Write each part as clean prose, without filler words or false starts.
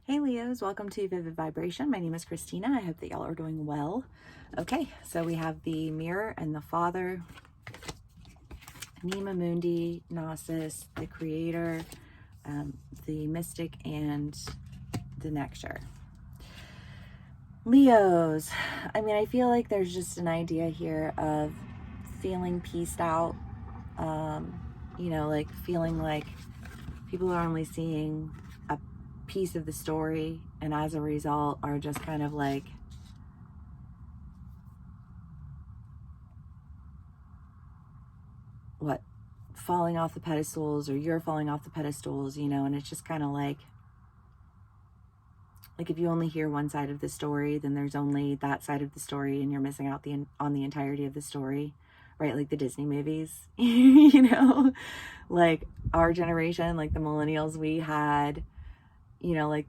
Hey Leos, welcome to Vivid Vibration. My name is Christina. I hope that y'all are doing well. Okay, so we have the Mirror and the Father, Anima Mundi, Gnosis, the Creator, the Mystic, and the Nectar. Leos, I mean, I feel like there's just an idea here of feeling pieced out, like feeling like people are only seeing a piece of the story, and as a result are just kind of like falling off the pedestals, or you're falling off the pedestals, and it's just kind of like if you only hear one side of the story, then there's only that side of the story and you're missing out on the entirety of the story, right? Like the Disney movies, like our generation, like the millennials, we had, like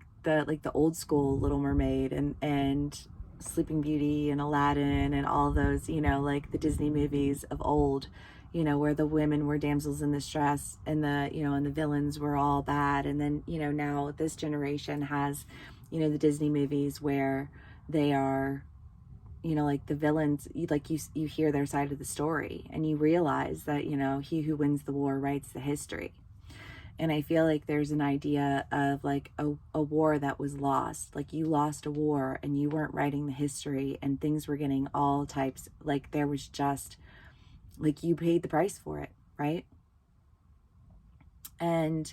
the old school Little Mermaid and Sleeping Beauty and Aladdin and all those, like the Disney movies of old, where the women were damsels in distress and the villains were all bad. And then, now this generation has, the Disney movies where they are, like the villains, you hear their side of the story and you realize that, he who wins the war writes the history. And I feel like there's an idea of like a war that was lost. Like you lost a war and you weren't writing the history, and things were getting all types. Like there was just like you paid the price for it, right? And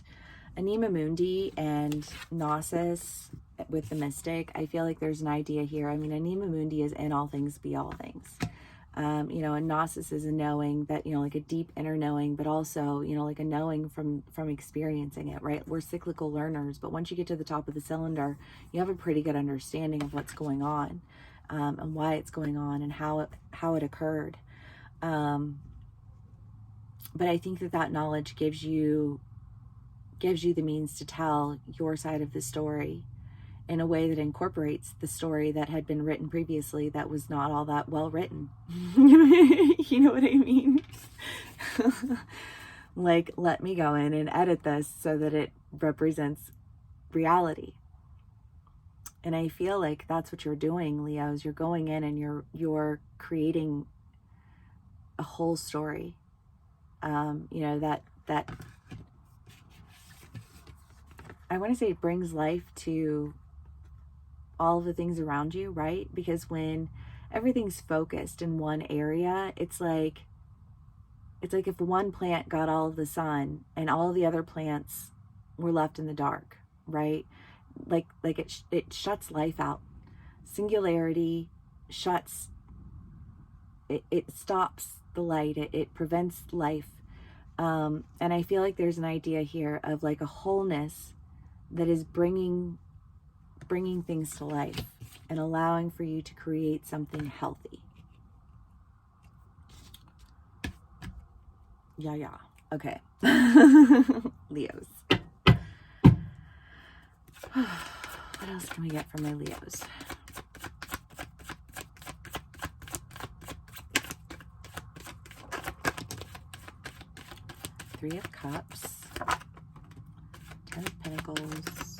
Anima Mundi and Gnosis with the Mystic, I feel like there's an idea here. I mean, Anima Mundi is in all things, be all things. And Gnosis is a knowing that, like a deep inner knowing, but also, like a knowing from experiencing it, right? We're cyclical learners, but once you get to the top of the cylinder, you have a pretty good understanding of what's going on, and why it's going on and how it occurred. But I think that knowledge gives you the means to tell your side of the story in a way that incorporates the story that had been written previously that was not all that well written. You know what I mean? Like, let me go in and edit this so that it represents reality. And I feel like that's what you're doing, Leos. You're going in and you're creating a whole story. That I want to say it brings life to all of the things around you, right? Because when everything's focused in one area, it's like if one plant got all of the sun and all of the other plants were left in the dark, right? Like it shuts life out. Singularity shuts it stops the light. It prevents life. And I feel like there's an idea here of like a wholeness that is bringing things to life and allowing for you to create something healthy. Yeah. Okay. Leos. What else can we get from my Leos? Three of Cups, 10 of Pentacles,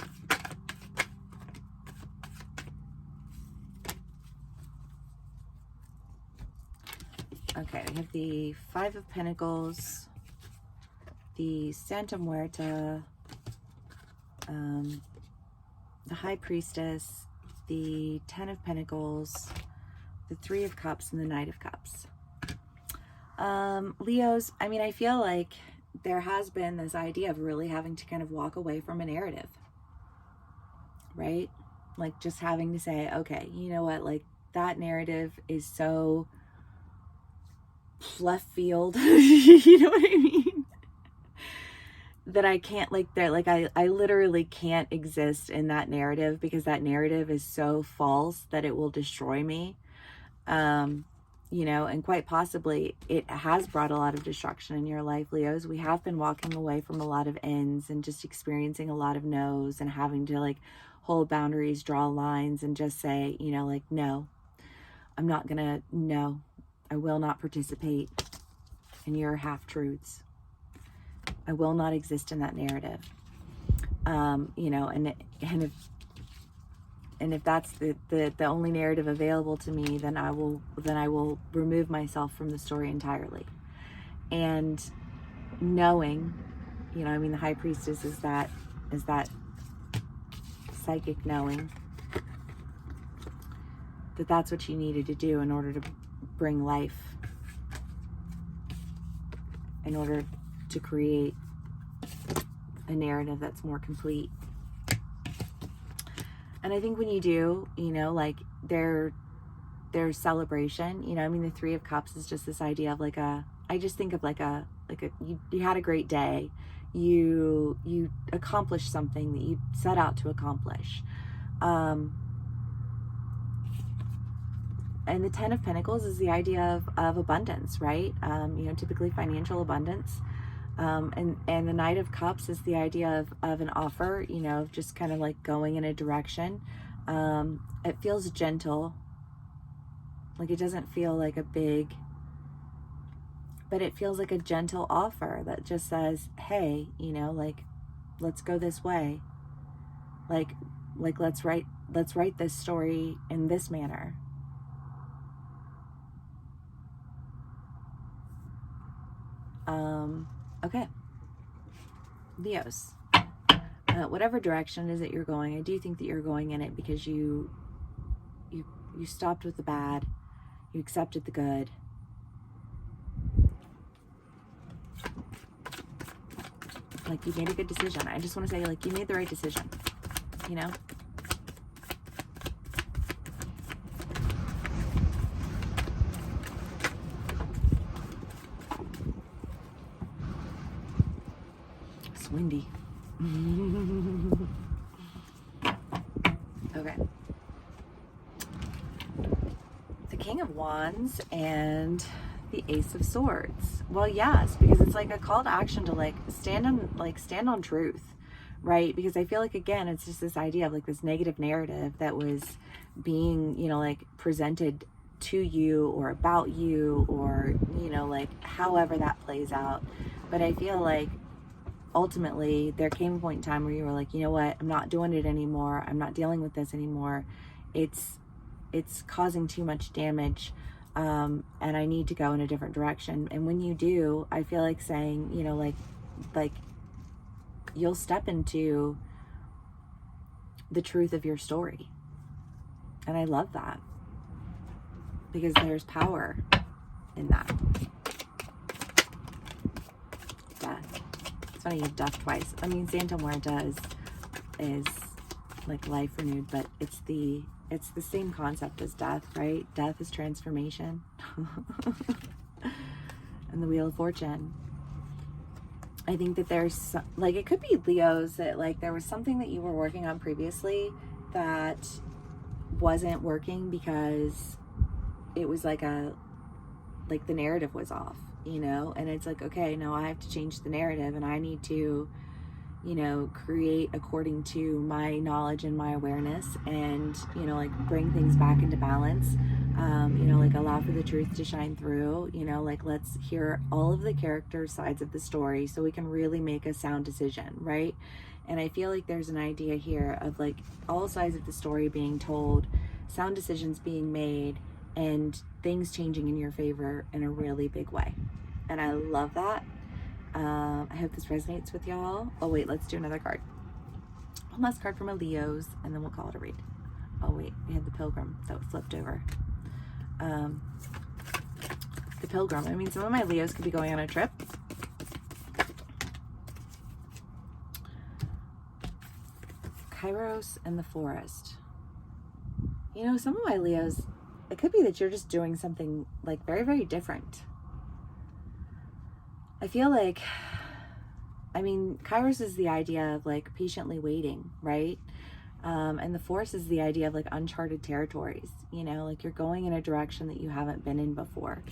okay, we have the Five of Pentacles, the Santa Muerta, the High Priestess, the 10 of Pentacles, the Three of Cups, and the Knight of Cups. Leos, I mean, I feel like there has been this idea of really having to kind of walk away from a narrative, right? Like just having to say, okay, you know what, like that narrative is so left field, you know what I mean? That I can't I literally can't exist in that narrative because that narrative is so false that it will destroy me. And quite possibly it has brought a lot of destruction in your life, Leos. We have been walking away from a lot of ends and just experiencing a lot of no's and having to like hold boundaries, draw lines, and just say, no, I'm not gonna, no, I will not participate in your half-truths. I will not exist in that narrative. And and if that's the only narrative available to me, then I will remove myself from the story entirely. And knowing, you know, I mean, the high priestess is that psychic knowing that that's what you needed to do in order to bring life, in order to create a narrative that's more complete. And I think when you do, you know, like there's celebration, you know, I mean, the Three of Cups is just this idea of like I just think of like you had a great day. You accomplished something that you set out to accomplish. And the Ten of Pentacles is the idea of abundance, right? You know, typically financial abundance. And the Knight of Cups is the idea of an offer, you know, of just kind of like going in a direction. It feels gentle. Like it doesn't feel like a big, but it feels like a gentle offer that just says, hey, you know, like, let's go this way. Like let's write this story in this manner. Okay. Leos. Whatever direction is that you're going, I do think that you're going in it because you stopped with the bad, you accepted the good. Like you made a good decision. I just want to say, like, you made the right decision, you know? It's windy. Okay. The King of Wands and the Ace of Swords. Well, yes, because it's like a call to action to like stand on truth, right? Because I feel like, again, it's just this idea of like this negative narrative that was being, you know, like presented to you or about you, or, you know, like however that plays out. But I feel like ultimately there came a point in time where you were like, you know what, I'm not doing it anymore. I'm not dealing with this anymore. It's causing too much damage. And I need to go in a different direction. And when you do, I feel like saying, you know, like you'll step into the truth of your story. And I love that, because there's power in that. Death. It's funny you have death twice. I mean, Santa Muerta is like life renewed, but it's the same concept as death, right? Death is transformation. And the Wheel of Fortune. I think that there's like, it could be Leos, that like there was something that you were working on previously that wasn't working because it was like the narrative was off, you know? And it's like, okay, no, I have to change the narrative, and I need to, you know, create according to my knowledge and my awareness, and, you know, like bring things back into balance. You know, like allow for the truth to shine through, you know, like let's hear all of the character sides of the story so we can really make a sound decision, right? And I feel like there's an idea here of like all sides of the story being told, sound decisions being made, and things changing in your favor in a really big way. And I love that. I hope this resonates with y'all. Oh wait, let's do another card. One last card from a Leo's, and then we'll call it a read. Oh wait, we had the Pilgrim that flipped over. The Pilgrim. I mean, some of my Leos could be going on a trip. Kairos and the Forest. You know, some of my Leos, it could be that you're just doing something like very, very different. I feel like, I mean, Kairos is the idea of like patiently waiting, right? And the Force is the idea of like uncharted territories, you know, like you're going in a direction that you haven't been in before.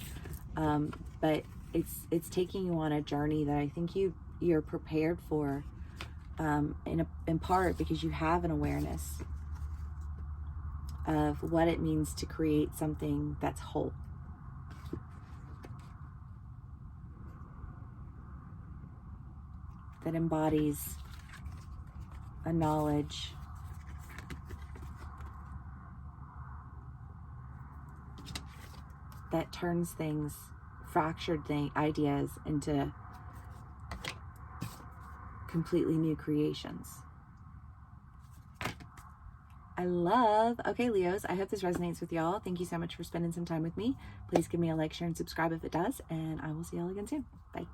But it's taking you on a journey that I think you're prepared for, in part because you have an awareness of what it means to create something that's whole. That embodies a knowledge that turns things, fractured ideas into completely new creations. Okay, Leos, I hope this resonates with y'all. Thank you so much for spending some time with me. Please give me a like, share, and subscribe if it does, and I will see y'all again soon. Bye.